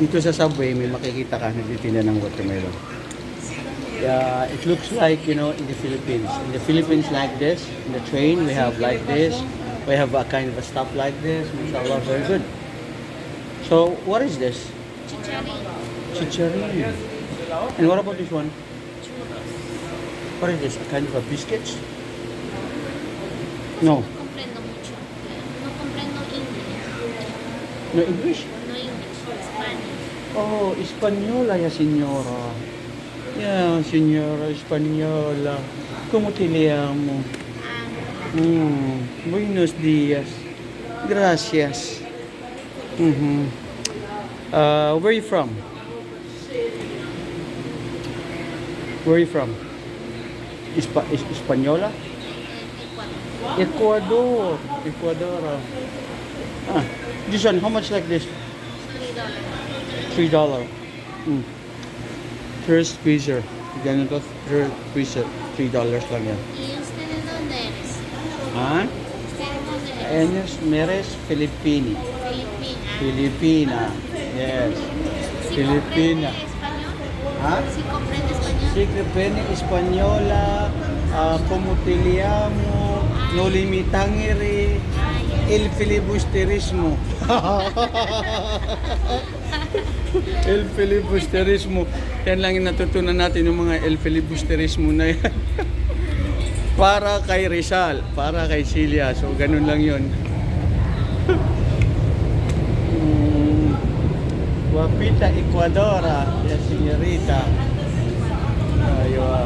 Dito sa subway, may makikita ka nagtitinda ng watermelon. It looks like, you know, in the Philippines. In the Philippines like this, in the train, we have like this. We have a kind of a stuff like this. Mashallah, very good. So, what is this? Chicharin. And what about this one? What is this? A kind of a biscuits? No. Comprendo mucho. No comprendo English. No English? No English. Spanish. Oh, Española ya, señora. Ya, señora Española. ¿Cómo te llamo? Buenos días. Gracias. Where are you from? Where are you from? Española? Ecuador. Ecuador. Ah, this one, how much like this? $3. $3. First squeezer. Ganito, third squeezer. $3 lang yan. ¿Y usted de dónde eres? Ha? ¿Usted de dónde eres? Meres Filipini. Filipina. Filipina. Yes. ¿Sí Filipina. comprende español? ¿Ah? ¿Sí comprende español? Sí, que pene española, como te llamo, no limitangere, el filibusterismo. El filibusterismo. Yan lang yung natutunan natin yung mga el filibusterismo na yan. Para kay Rizal, para kay Celia. So, ganun lang yun. Guapita Ecuadora, ya señorita. Aywa.